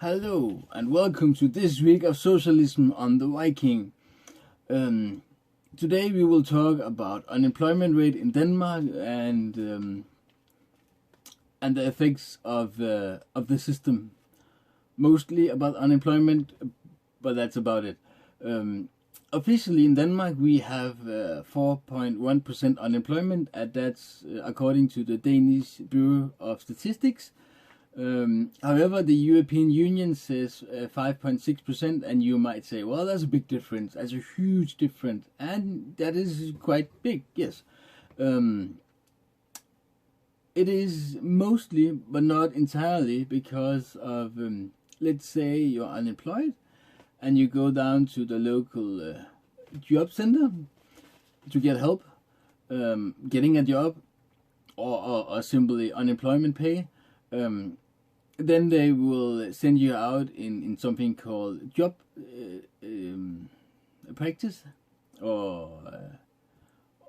Hello and welcome to this week of socialism on the Viking. Today we will talk about unemployment rate in Denmark and the effects of the system. Mostly about unemployment, but that's about it. Officially in Denmark we have 4.1% unemployment, and that's according to the Danish Bureau of Statistics. However, the European Union says 5.6%, and you might say, well, that's a big difference. That's a huge difference, and that is quite big, yes. It is mostly, but not entirely, because of, let's say you're unemployed, and you go down to the local job center to get help getting a job, or simply unemployment pay. Then they will send you out in something called job practice, or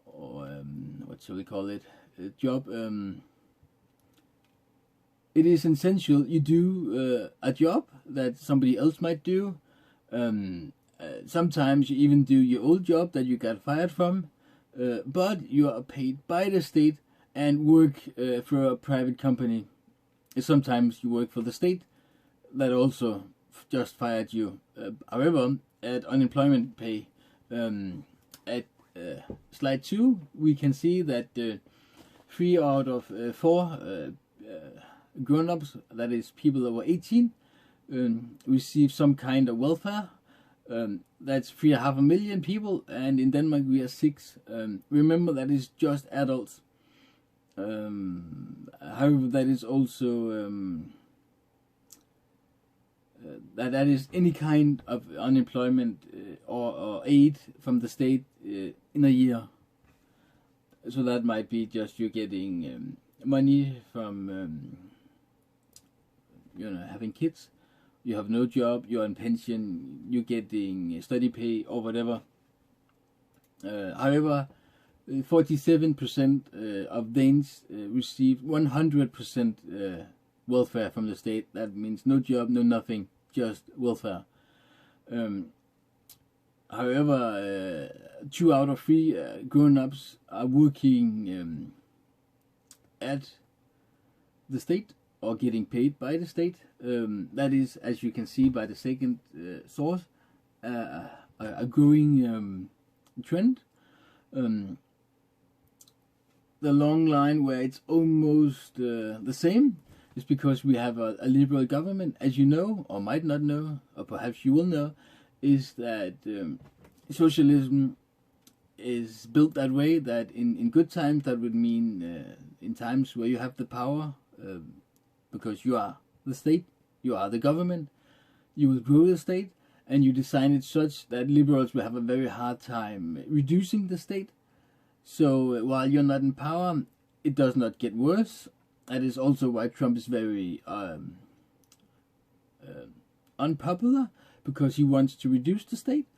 what shall we call it? Job. It is essential you do a job that somebody else might do. Sometimes you even do your old job that you got fired from, but you are paid by the state and work for a private company. Sometimes you work for the state that also just fired you. However, at unemployment pay, at slide 2, we can see that 3 out of 4 grown-ups, that is people over 18, receive some kind of welfare. That's 3.5 million people, and in Denmark we are 6. Remember, that is just adults. However, that is also that is any kind of unemployment or aid from the state in a year. So that might be just you're getting money from having kids. You have no job, you're on pension, you're getting study pay or whatever. However, 47% of Danes receive 100% welfare from the state. That means no job, no nothing, just welfare. However, 2 out of 3 grown-ups are working at the state or getting paid by the state. That is, as you can see by the second source, a growing trend. The long line where it's almost the same is because we have a liberal government. As you know, or might not know, or perhaps you will know, is that socialism is built that way, that in good times that would mean in times where you have the power, because you are the state, you are the government, you will grow the state, and you design it such that liberals will have a very hard time reducing the state. So while you're not in power, it does not get worse. That is also why Trump is very unpopular, because he wants to reduce the state.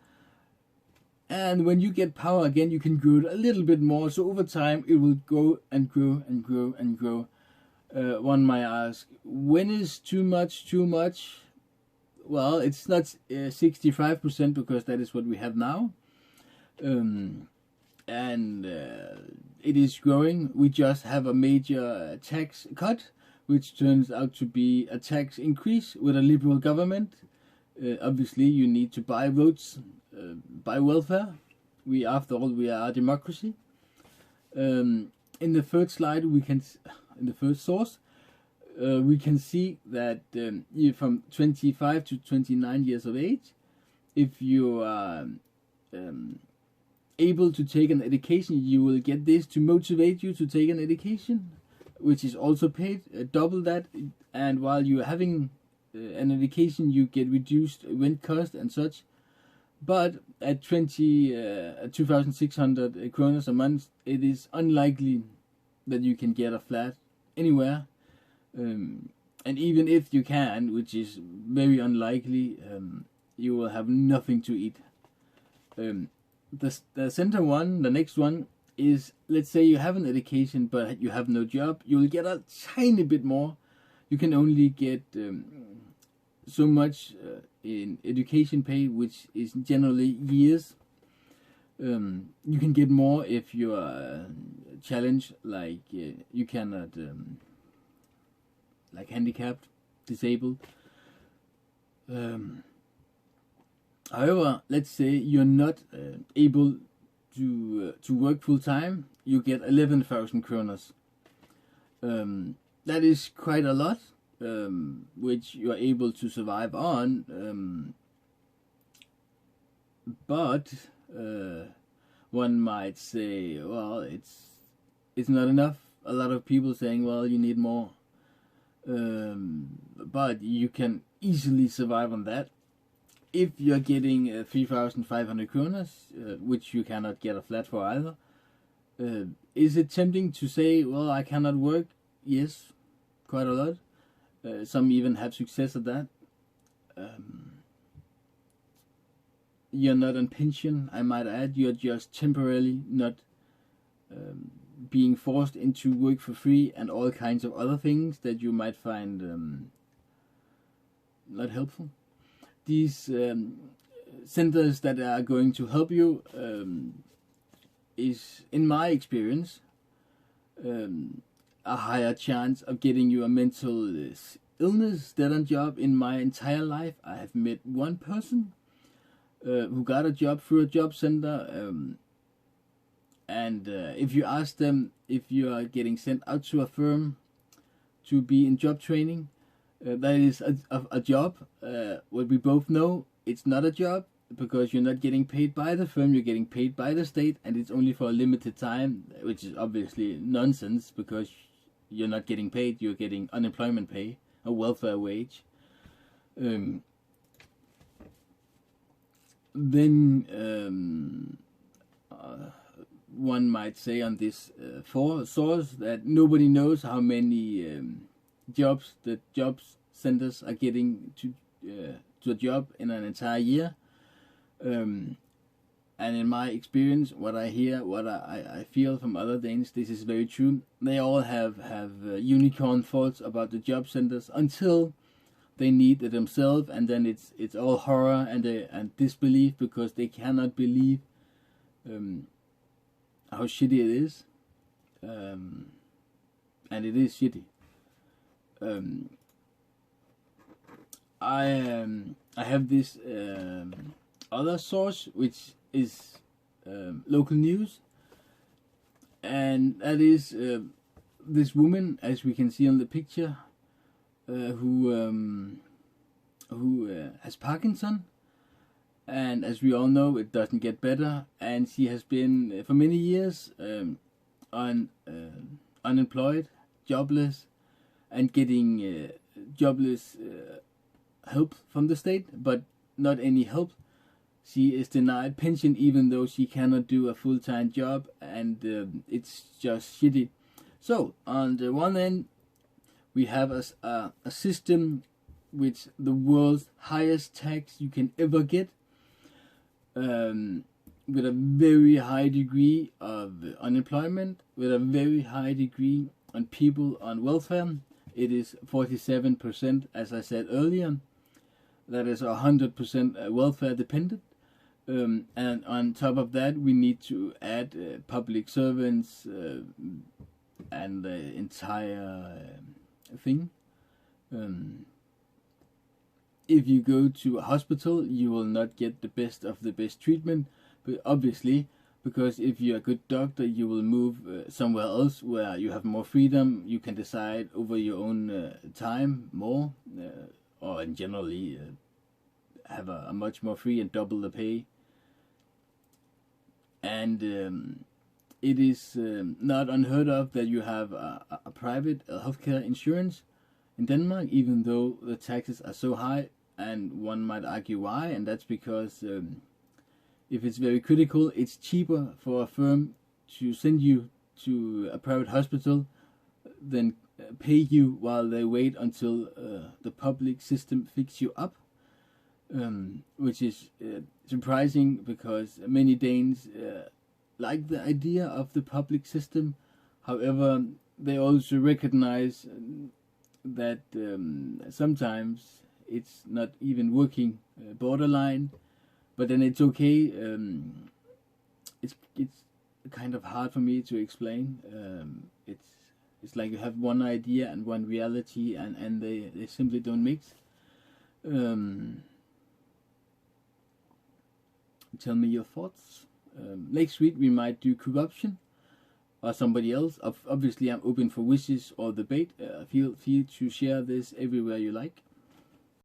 And when you get power again, you can grow it a little bit more. So over time, it will grow and grow and grow and grow. One might ask, when is too much too much? Well, it's not 65%, because that is what we have now. And it is growing. We just have a major tax cut, which turns out to be a tax increase with a liberal government. Obviously, you need to buy votes, buy welfare. After all, we are a democracy. In the third slide, in the first source, we can see that you're from 25 to 29 years of age. If you are able to take an education, you will get this to motivate you to take an education, which is also paid, double that. And while you're having an education, you get reduced rent cost and such. But at 2,600 kroner a month, it is unlikely that you can get a flat anywhere. And even if you can, which is very unlikely, you will have nothing to eat. The center one, the next one, is, let's say you have an education but you have no job. You will get a tiny bit more. You can only get so much in education pay, which is generally years. You can get more if you are challenged, like you cannot, like handicapped, disabled. However, let's say you're not able to work full time, you get 11,000 kroners. That is quite a lot, which you are able to survive on. But one might say, well, it's not enough. A lot of people saying, well, you need more. But you can easily survive on that. If you're getting 3,500 kroners, which you cannot get a flat for either, is it tempting to say, well, I cannot work? Yes, quite a lot. Some even have success at that. You're not on pension, I might add. You're just temporarily not being forced into work for free and all kinds of other things that you might find not helpful. These centers that are going to help you is, in my experience, a higher chance of getting you a mental illness than a job. In my entire life, I have met one person who got a job through a job center, and if you ask them if you are getting sent out to a firm to be in job training, that is a job. What we both know, it's not a job, because you're not getting paid by the firm, you're getting paid by the state, and it's only for a limited time, which is obviously nonsense, because you're not getting paid, you're getting unemployment pay, a welfare wage. Then one might say on this source that nobody knows how many jobs the job centers are getting to a job in an entire year. And in my experience, what I hear, what I feel from other Danes, this is very true. They all have unicorn thoughts about the job centers until they need it themselves, and then it's all horror and disbelief, because they cannot believe how shitty it is, and it is shitty. I have this other source, which is local news, and that is this woman, as we can see on the picture, who has Parkinson, and as we all know, it doesn't get better, and she has been for many years unemployed, jobless, and getting jobless help from the state, but not any help. She is denied pension even though she cannot do a full-time job, and it's just shitty. So on the one end, we have a system with the world's highest tax you can ever get, with a very high degree of unemployment, with a very high degree on people on welfare. It is 47%, as I said earlier. That is 100% welfare dependent. And on top of that, we need to add public servants and the entire thing. If you go to a hospital, you will not get the best of the best treatment, but obviously, because if you're a good doctor, you will move somewhere else where you have more freedom. You can decide over your own time more, or generally have a much more free and double the pay. And it is not unheard of that you have a private healthcare insurance in Denmark, even though the taxes are so high. And one might argue why, and that's because if it's very critical, it's cheaper for a firm to send you to a private hospital than pay you while they wait until the public system fix you up, which is surprising, because many Danes like the idea of the public system. However, they also recognize that sometimes it's not even working borderline, but then it's okay. It's kind of hard for me to explain. It's like you have one idea and one reality, and they simply don't mix. Tell me your thoughts. Next week we might do corruption or somebody else. Obviously, I'm open for wishes or debate. Feel free to share this everywhere you like.